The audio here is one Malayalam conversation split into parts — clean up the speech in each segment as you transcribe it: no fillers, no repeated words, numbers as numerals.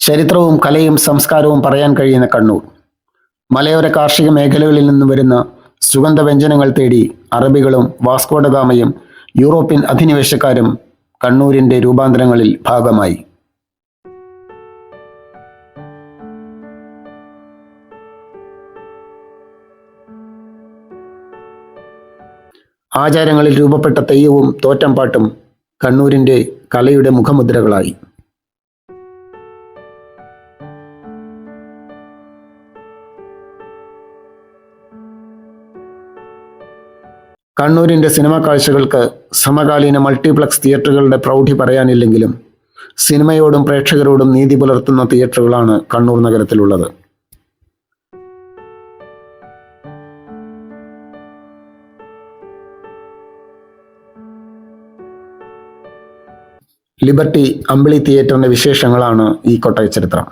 ചരിത്രവും കലയും സംസ്കാരവും പറയാൻ കഴിയുന്ന കണ്ണൂർ. മലയോര കാർഷിക മേഖലകളിൽ നിന്ന് വരുന്ന സുഗന്ധവ്യഞ്ജനങ്ങൾ തേടി അറബികളും വാസ്കോഡഗാമയും യൂറോപ്യൻ അധിനിവേശക്കാരും കണ്ണൂരിന്റെ രൂപാന്തരങ്ങളിൽ ഭാഗമായി. ആചാരങ്ങളിൽ രൂപപ്പെട്ട തെയ്യവും തോറ്റംപാട്ടും കണ്ണൂരിന്റെ കലയുടെ മുഖമുദ്രകളായി. കണ്ണൂരിന്റെ സിനിമാ കാഴ്ചകൾക്ക് സമകാലീന മൾട്ടിപ്ലക്സ് തിയേറ്ററുകളുടെ പ്രൗഢി പറയാനില്ലെങ്കിലും സിനിമയോടും പ്രേക്ഷകരോടും നീതി പുലർത്തുന്ന തിയേറ്ററുകളാണ് കണ്ണൂർ നഗരത്തിലുള്ളത്. ലിബർട്ടി അമ്പിളി തിയേറ്ററിന്റെ വിശേഷങ്ങളാണ് ഈ കൊട്ടയചരിത്രം.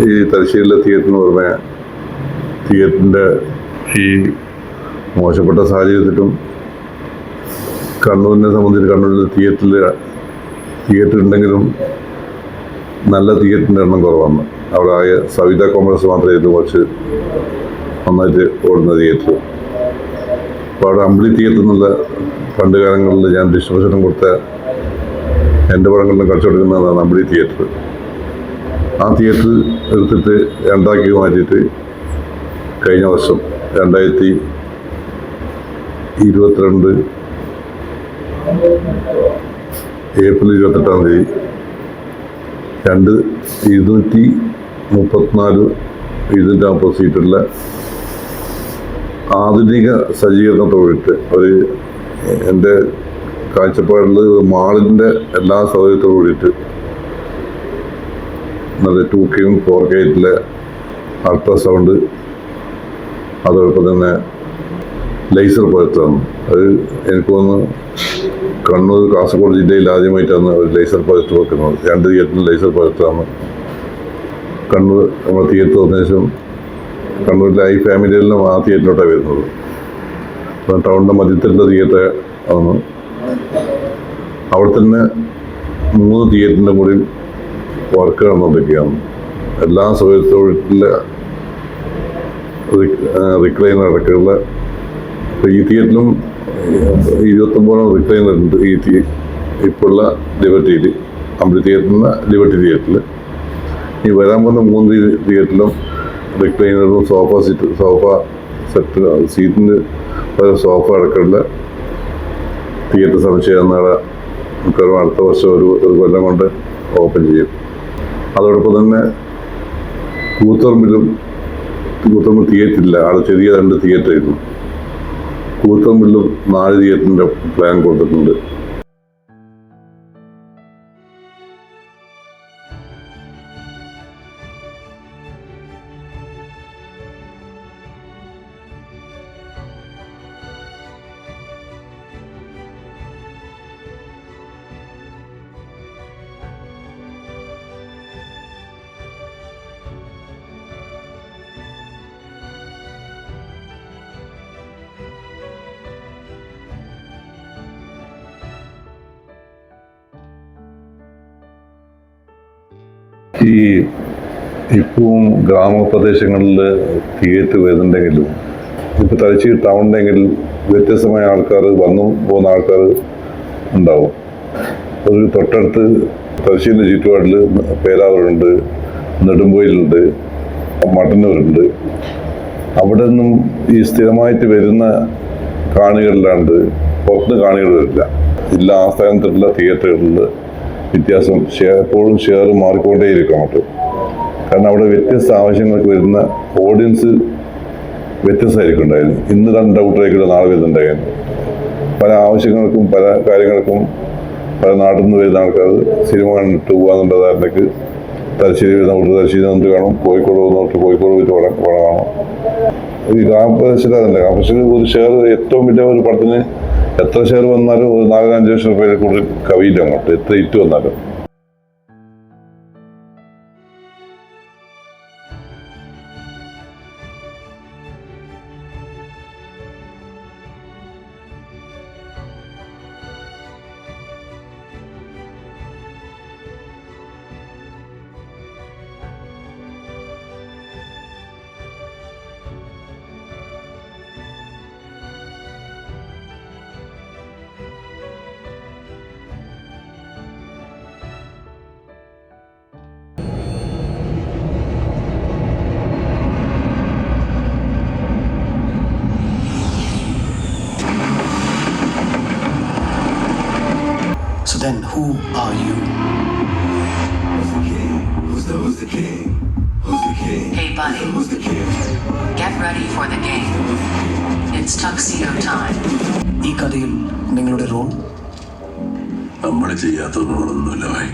ഈ തലശ്ശേരിയിലെ തിയേറ്ററിന് പുറമെ തിയേറ്ററിൻ്റെ ഈ മോശപ്പെട്ട സാഹചര്യത്തിലും കണ്ണൂരിനെ സംബന്ധിച്ച് കണ്ണൂരിൽ തിയേറ്റർ ഉണ്ടെങ്കിലും നല്ല തിയേറ്ററിൻ്റെ എണ്ണം കുറവാണ്. അവിടെ ആകെ സവിത കോംപ്ലക്സ് മാത്രമേ ഇത് കുറച്ച് നന്നായിട്ട് ഓടുന്ന തിയേറ്റർ. അപ്പോൾ അവിടെ അമ്പിളി തിയേറ്റർ എന്നുള്ള പണ്ട് കാലങ്ങളിൽ ഞാൻ ഡിസ്ട്രിബ്യൂഷനും കൊടുത്ത എൻ്റെ പടങ്ങളിലും കളിച്ചു കൊടുക്കുന്നതാണ് അമ്പിളി തിയേറ്റർ. ആ തിയേറ്റർ എടുത്തിട്ട് രണ്ടാക്കി മാറ്റിയിട്ട് കഴിഞ്ഞ വർഷം 2022 ഏപ്രിൽ 28 234 250 സീറ്റുള്ള ആധുനിക സജ്ജീകരണത്തോടിട്ട് ഒരു എൻ്റെ കാഴ്ചപ്പാടിൽ മാളിൻ്റെ എല്ലാ സൗകര്യത്തോടു കൂടിയിട്ട് നല്ല 2Kയും 4K അൾട്രാസൗണ്ട്, അതോടൊപ്പം തന്നെ ലേസർ പ്രൊജക്ടറാണ്. അത് എനിക്ക് തോന്നുന്നു കണ്ണൂർ കാസർഗോഡ് ജില്ലയിൽ ആദ്യമായിട്ടാണ് ഒരു ലേസർ പ്രൊജക്ടർ വെക്കുന്നത്. 2 തിയേറ്ററിൽ ലേസർ പ്രൊജക്ടറാണ്. കണ്ണൂർ നമ്മുടെ തിയേറ്റർ വന്നതിന് ശേഷം കണ്ണൂരിലെ ഈ ഫാമിലിയെല്ലാം ആ തിയേറ്ററിലോട്ടാണ് വരുന്നത്. ടൗണിൻ്റെ മധ്യത്തിലുള്ള തിയേറ്റർ ആണ്. അവിടെ തന്നെ 3 തിയേറ്ററിൻ്റെ കൂടി വർക്ക് നടന്നതൊക്കെയാണ്. എല്ലാ സൗകര്യത്തോടുള്ള റിക്ലൈനർ അടക്കമുള്ള. ഇപ്പോൾ ഈ തിയേറ്ററിലും 29 റിക്ലൈനർ ഉണ്ട്. ഇപ്പോഴുള്ള ലിബർട്ടിയിൽ, അമ്പിളി തിയേറ്ററിന് ലിബർട്ടി തിയേറ്ററിൽ. ഈ വരാൻ പോകുന്ന 3 തിയേറ്ററിലും റിക്ലൈനറും സോഫ സെറ്റ് സീറ്റിന് സോഫ അടക്കമുള്ള തിയേറ്റർ സമുച്ചയം മിക്കവാറും അടുത്ത വർഷം ഒരു കൊല്ലം കൊണ്ട് ഓപ്പൺ ചെയ്യും. അതോടൊപ്പം തന്നെ കൂത്തുപറമ്പിൽ തിയേറ്ററില്ല. അവിടെ ചെറിയ 2 തിയേറ്റർ ആയിരുന്നു. കൂത്തുപറമ്പിലും 4 തിയേറ്ററിൻ്റെ പ്ലാൻ കൊടുത്തിട്ടുണ്ട്. ഇപ്പവും ഗ്രാമപ്രദേശങ്ങളിൽ തിയേറ്റർ വരുന്നുണ്ടെങ്കിലും ഇപ്പോൾ തലശ്ശേരി ടൗണിലെങ്കിൽ വ്യത്യസ്തമായ ആൾക്കാർ വന്നു പോകുന്ന ആൾക്കാർ ഉണ്ടാവും. ഒരു തൊട്ടടുത്ത് തലശ്ശേരി ചുറ്റുപാടിൽ പേരാവൂരുണ്ട്, നെടുമ്പൊയിലുണ്ട്, മട്ടന്നൂരുണ്ട്. അവിടെ നിന്നും ഈ സ്ഥിരമായിട്ട് വരുന്ന കാണികളിലാണ്ട് പുറത്തുനിന്ന് കാണികൾ വരില്ല. എല്ലാ ആസ്ഥാനത്തുള്ള തിയേറ്ററുകളിൽ വ്യത്യാസം എപ്പോഴും ഷെയർ മാറിക്കൊണ്ടേയിരിക്കും അങ്ങോട്ട്. കാരണം അവിടെ വ്യത്യസ്ത ആവശ്യങ്ങൾക്ക് വരുന്ന ഓഡിയൻസ് വ്യത്യസ്തമായിരിക്കും ഉണ്ടായിരുന്നു. ഇന്ന് കണ്ട ഔട്ട്റേക്കിൽ നാളെ വരുന്നുണ്ടായിരുന്നു. പല ആവശ്യങ്ങൾക്കും പല കാര്യങ്ങൾക്കും പല നാട്ടിൽ നിന്ന് വരുന്ന ആൾക്കാർ സിനിമ കണ്ടിട്ട് പോകാന്നുള്ള ധാരണയ്ക്ക് തലശ്ശേരി വരുന്ന ഔട്ട് തലശ്ശേരി വന്നിട്ട് കാണും, കോഴിക്കോട് പോകുന്നവർക്ക് കോഴിക്കോട് പോയിട്ട് പടം കാണും. ഈ ഗ്രാമപ്രദേശത്തിൽ അതല്ല, ഗ്രാമപ്രദേശത്തിൽ ഒരു ഷെയർ ഏറ്റവും വലിയ ഒരു പടത്തിന് എത്ര ഷെയർ വന്നാലും ഒരു 4-5 ലക്ഷം രൂപയിൽ കൂടുതൽ കവിയില്ല അങ്ങോട്ട്, എത്ര ഇറ്റ് വന്നാലും. So then, who are you? Who's the king? Who's the king? Who's the king? Hey buddy, Who's the king? get ready for the game. It's tuxedo time. ഈ കഥയിൽ നിങ്ങളുടെ റോൾ? നമ്മൾ ചെയ്യാത്ത റോളൊന്നുമില്ല ഭായി.